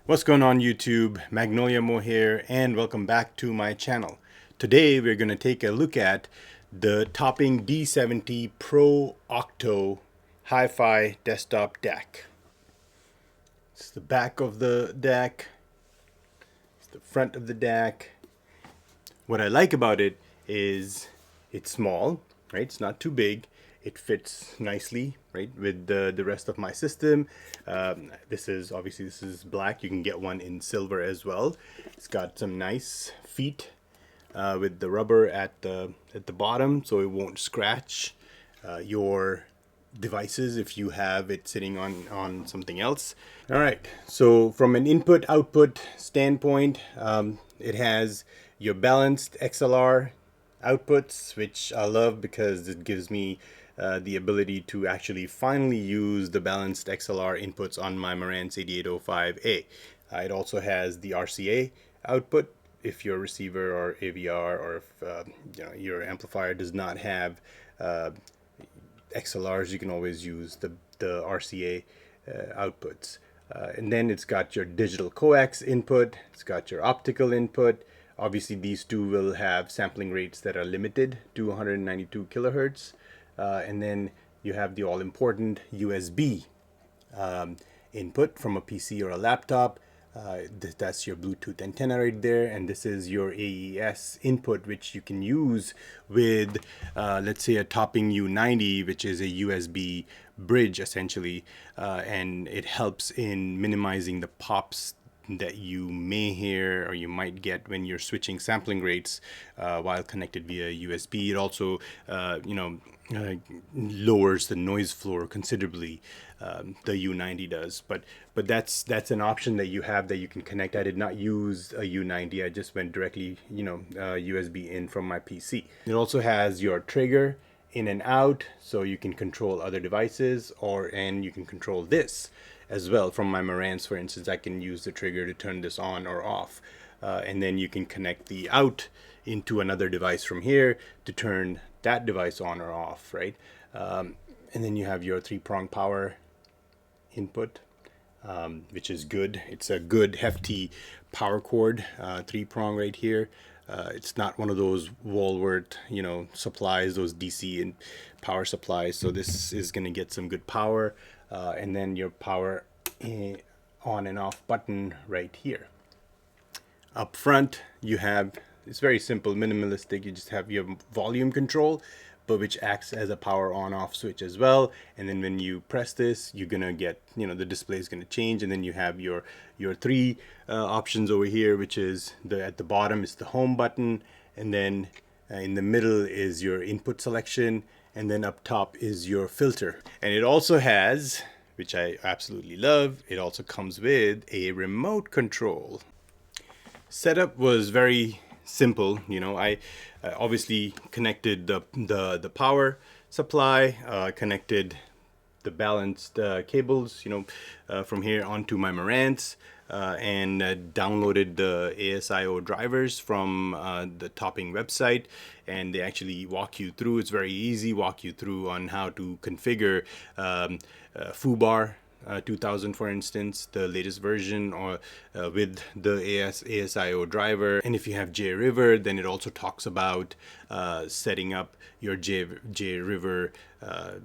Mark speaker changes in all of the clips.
Speaker 1: What's going on YouTube? Magnolia Mo here and welcome back to my channel. Today we're going to take a look at the topping D70 Pro OCTO Hi-Fi desktop DAC. It's the back of the DAC. It's the front of the DAC. What I like about it is it's small, right? It's not too big. It fits nicely, right, with the rest of my system. This is black. You can get one in silver as well. It's got some nice feet with the rubber at the bottom, so it won't scratch your devices if you have it sitting on something else. All right, so from an input output standpoint, it has your balanced XLR outputs, which I love because it gives me the ability to actually finally use the balanced XLR inputs on my Marantz 8805A. It also has the RCA output if your receiver or AVR or if your amplifier does not have XLRs. You can always use the RCA outputs. And then it's got your digital coax input, it's got your optical input. Obviously these two will have sampling rates that are limited to 192 kilohertz. And then you have the all-important USB input from a PC or a laptop. That's your Bluetooth antenna right there, and this is your AES input, which you can use with, let's say, a topping U90, which is a USB bridge essentially, and it helps in minimizing the pops that you may hear or you might get when you're switching sampling rates while connected via USB. It also, lowers the noise floor considerably. The U90 does, but that's an option that you have that you can connect. I did not use a U90. I just went directly, USB in from my PC. It also has your trigger in and out, so you can control other devices, and you can control this as well from my Marantz. For instance, I can use the trigger to turn this on or off, and then you can connect the out into another device from here to turn that device on or off, right? And then you have your 3-prong power input, which is good. It's a good hefty power cord, 3-prong right here. It's not one of those Walmart, supplies, those DC and power supplies. So this is going to get some good power. And then your power on and off button right here. Up front, you have, it's very simple, minimalistic. You just have your volume control, but which acts as a power on off switch as well. And then when you press this, you're gonna get, the display is gonna change. And then you have your three options over here, which is at the bottom is the home button, and then in the middle is your input selection, and then up top is your filter. And it also has, which I absolutely love, it also comes with a remote control. Setup was very simple. I obviously connected the power supply, connected the balanced cables, from here onto my Marantz, and downloaded the ASIO drivers from the topping website, and they actually walk you through. It's very easy, walk you through on how to configure FooBar 2000, for instance, the latest version, or with the ASIO driver. And if you have JRiver, then it also talks about setting up your JRiver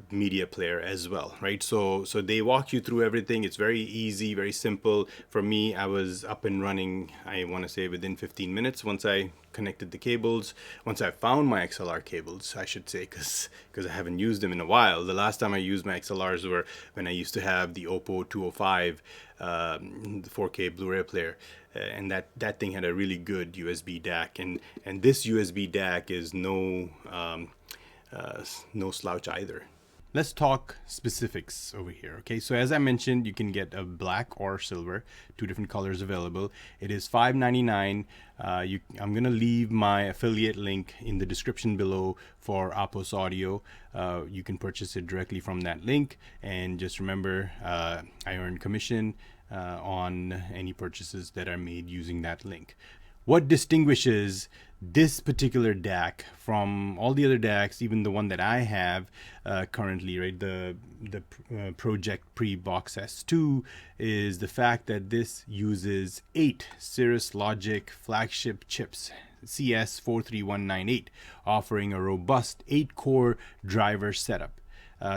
Speaker 1: media player as well, right? So they walk you through everything. It's very easy, very simple. For me, I was up and running, I want to say within 15 minutes once I connected the cables, once I found my XLR cables, I should say, because I haven't used them in a while. The last time I used my XLRs were when I used to have the Oppo 205 4K Blu-ray player, and that thing had a really good USB DAC, and this USB DAC is no slouch either. Let's talk specifics over here. Okay, so as I mentioned, you can get a black or silver, 2 different colors available. It is $5.99. I'm gonna leave my affiliate link in the description below for Apos Audio. You can purchase it directly from that link, and just remember, I earn commission on any purchases that are made using that link. What distinguishes This particular DAC, from all the other DACs, even the one that I have currently, right, the Project Pre-Box S2, is the fact that this uses 8 Cirrus Logic flagship chips, CS43198, offering a robust 8-core driver setup.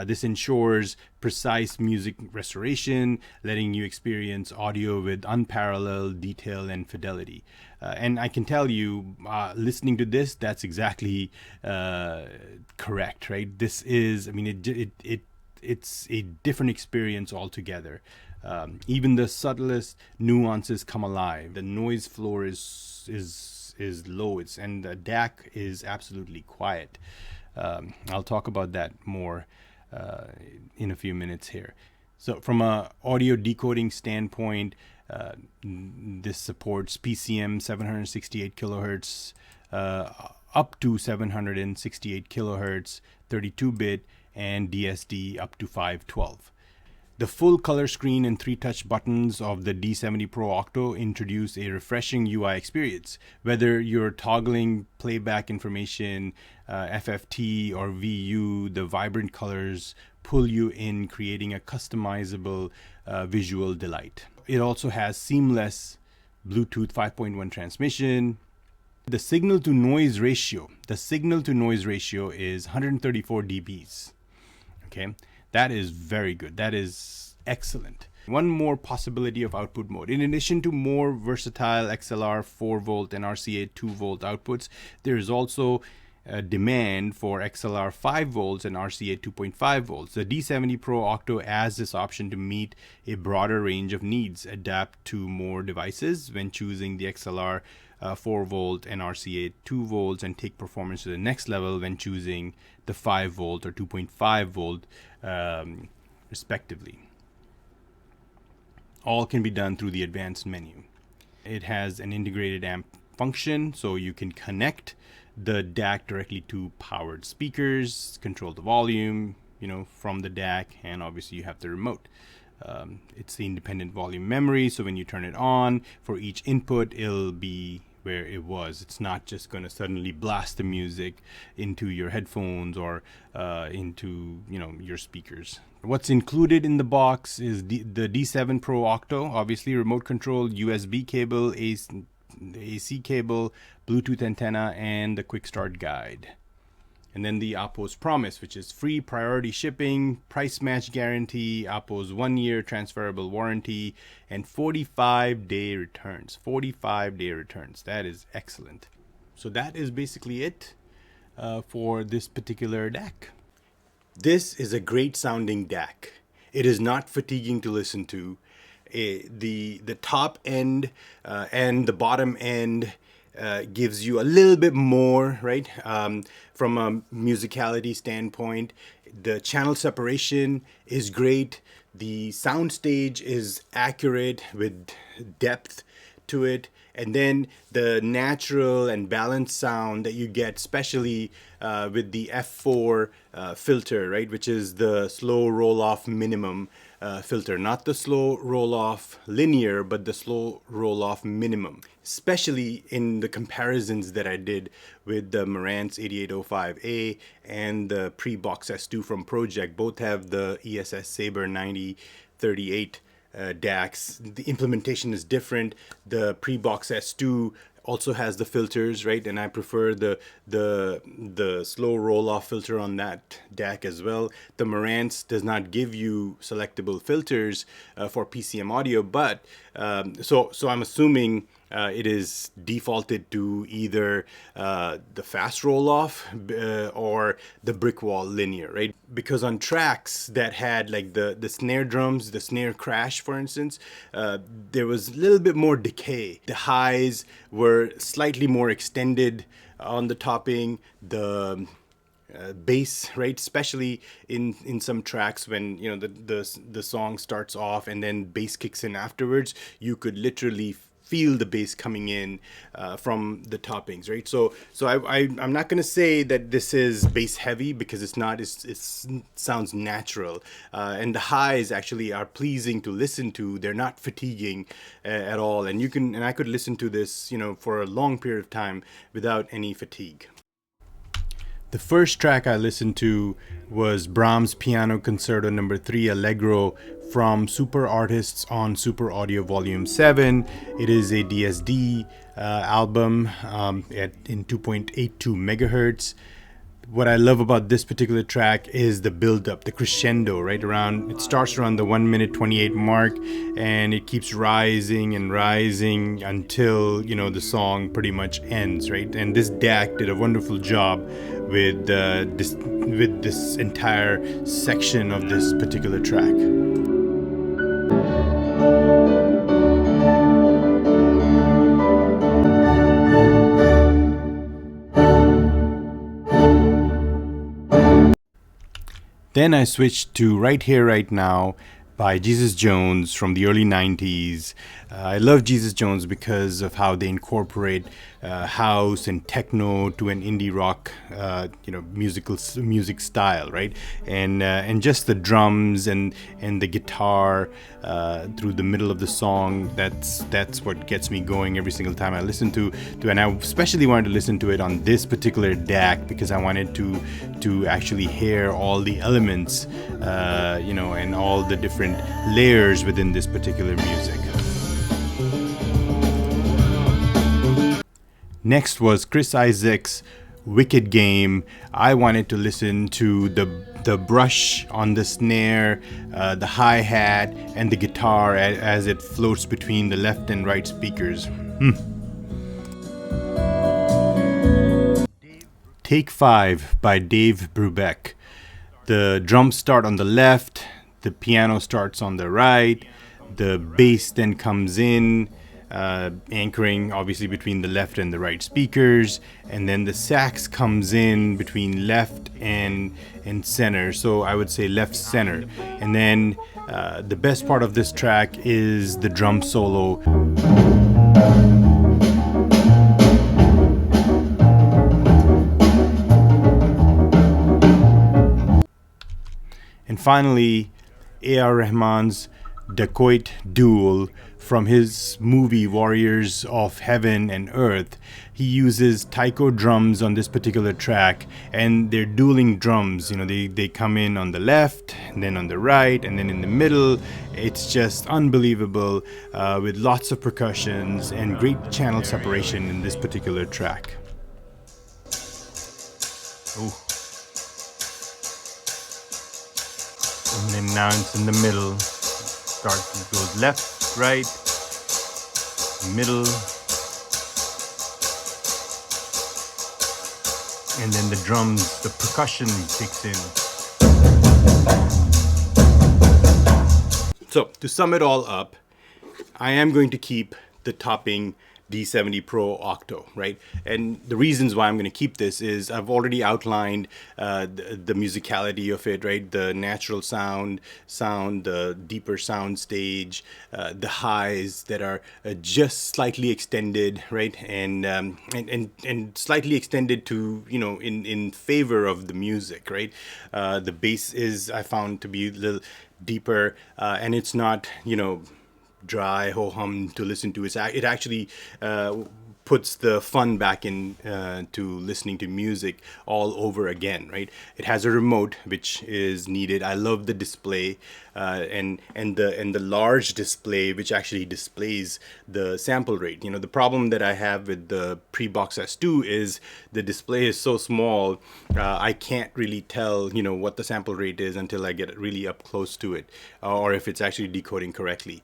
Speaker 1: This ensures precise music restoration, letting you experience audio with unparalleled detail and fidelity. And I can tell you, listening to this, that's exactly correct, right? This is, I mean, it's a different experience altogether. Even the subtlest nuances come alive. The noise floor is low, and the DAC is absolutely quiet. I'll talk about that more in a few minutes here. So from a audio decoding standpoint, this supports PCM 768 kilohertz up to 768 kilohertz, 32-bit, and DSD up to 512. The full color screen and 3 touch buttons of the D70 Pro OCTO introduce a refreshing UI experience. Whether you're toggling playback information, FFT, or VU, the vibrant colors pull you in, creating a customizable visual delight. It also has seamless Bluetooth 5.1 transmission. The signal to noise ratio is 134 dBs. Okay. That is very good. That is excellent. One more possibility of output mode. In addition to more versatile XLR 4-volt and RCA 2-volt outputs, there is also a demand for XLR 5 volts and RCA 2.5 volts. The D70 Pro OCTO adds this option to meet a broader range of needs, adapt to more devices when choosing the XLR 4-volt and RCA 2 volts, and take performance to the next level when choosing the 5-volt or 2.5-volt respectively. All can be done through the advanced menu. It has an integrated amp function, so you can connect the DAC directly to powered speakers, control the volume, from the DAC, and obviously you have the remote. It's the independent volume memory, so when you turn it on, for each input, it'll be where it was. It's not just going to suddenly blast the music into your headphones or into your speakers. What's included in the box is the D7 Pro OCTO, obviously remote control, USB cable, AC cable, Bluetooth antenna, and the quick start guide. And then the Oppo's promise, which is free priority shipping, price match guarantee, Oppo's 1-year transferable warranty, and 45-day returns. 45-day returns. That is excellent. So that is basically it for this particular DAC. This is a great sounding DAC. It is not fatiguing to listen to. The top end and the bottom end gives you a little bit more, right? From a musicality standpoint, the channel separation is great. The soundstage is accurate with depth to it. And then the natural and balanced sound that you get, especially with the F4 filter, right? Which is the slow roll-off minimum filter. Not the slow roll-off linear, but the slow roll-off minimum. Especially in the comparisons that I did with the Marantz 8805A and the Pre-Box S2 from Project. Both have the ESS Saber 9038 DACs. The implementation is different. The Pre-Box S2 also has the filters, right? And I prefer the slow roll-off filter on that DAC as well. The Marantz does not give you selectable filters for PCM audio, but so I'm assuming it is defaulted to either the fast roll-off or the brick wall linear, right? Because on tracks that had like the snare drums, the snare crash, for instance, there was a little bit more decay. The highs were slightly more extended on the topping. The bass, right? Especially in some tracks when the song starts off and then bass kicks in afterwards, you could literally feel the bass coming in from the toppings, right? I'm not going to say that this is bass heavy, because it's not. It sounds natural, and the highs actually are pleasing to listen to. They're not fatiguing at all, and I could listen to this, for a long period of time without any fatigue. The first track I listened to was Brahms Piano Concerto No. 3 Allegro from Super Artists on Super Audio Volume 7. It is a DSD album in 2.82 megahertz. What I love about this particular track is the build-up, the crescendo, right around. It starts around the 1 minute 28 mark, and it keeps rising and rising until the song pretty much ends, right? And this DAC did a wonderful job with this entire section of this particular track. Then I switched to Right Here, Right Now by Jesus Jones from the early 90s. I love Jesus Jones because of how they incorporate house and techno to an indie rock, music style, right? And just the drums and the guitar through the middle of the song. That's what gets me going every single time I listen to, and I especially wanted to listen to it on this particular DAC because I wanted to actually hear all the elements, and all the different layers within this particular music. Next was Chris Isaak's Wicked Game. I wanted to listen to the brush on the snare, the hi-hat, and the guitar as it floats between the left and right speakers. Take 5 by Dave Brubeck. The drums start on the left, the piano starts on the right, the bass then comes in, anchoring obviously between the left and the right speakers, and then the sax comes in between left and center, so I would say left center. And then the best part of this track is the drum solo. And finally, A.R. Rahman's Dakoit Duel from his movie Warriors of Heaven and Earth. He uses taiko drums on this particular track, and they're dueling drums. They come in on the left, and then on the right, and then in the middle. It's just unbelievable, with lots of percussions and great channel separation in this particular track. Ooh. And then now it's in the middle. It goes left, right, middle, and then the drums, the percussion kicks in. So to sum it all up, I am going to keep the topping D70 Pro OCTO, right? And the reasons why I'm going to keep this is I've already outlined the musicality of it, right? The natural sound, the deeper sound stage, the highs that are just slightly extended, right? And slightly extended to, in favor of the music, right? The bass is, I found, to be a little deeper, and it's not, dry ho hum to listen to. It actually puts the fun back in to listening to music all over again, right? It has a remote, which is needed. I love the display and the large display, which actually displays the sample rate. The problem that I have with the pre-box S2 is the display is so small, I can't really tell what the sample rate is until I get really up close to it, or if it's actually decoding correctly.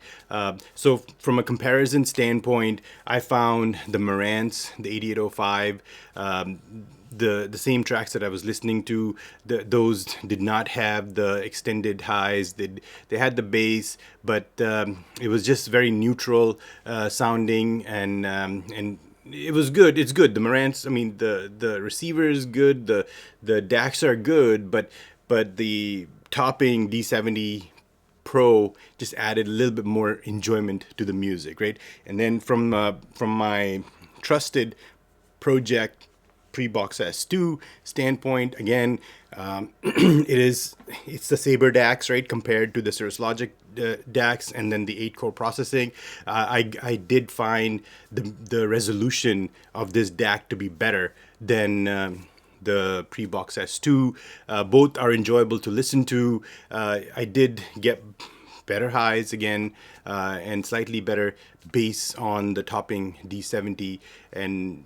Speaker 1: So from a comparison standpoint, I found the Marantz, the 8805, the same tracks that I was listening to, those did not have the extended highs. They had the bass, but it was just very neutral sounding, and it was good. It's good. The Marantz, the receiver is good. The DACs are good, but the topping D70 Pro just added a little bit more enjoyment to the music, right? And then from my trusted project Pre-Box S2 standpoint, again, it's the Sabre DACs, right, compared to the Cirrus Logic DACs, and then the 8-core processing. I did find the resolution of this DAC to be better than the Pre-Box S2. Both are enjoyable to listen to. I did get better highs again, and slightly better bass on the topping D70, and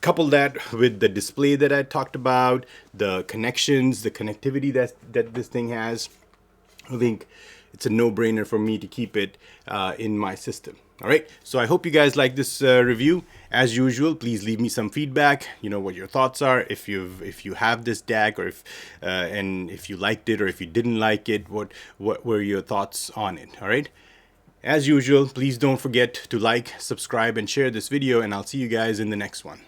Speaker 1: couple that with the display that I talked about, the connections, the connectivity that this thing has, I think it's a no-brainer for me to keep it in my system. All right, so I hope you guys like this review. As usual, please leave me some feedback. You know what your thoughts are. If you have this DAC, or if you liked it, or if you didn't like it, what were your thoughts on it? All right. As usual, please don't forget to like, subscribe, and share this video, and I'll see you guys in the next one.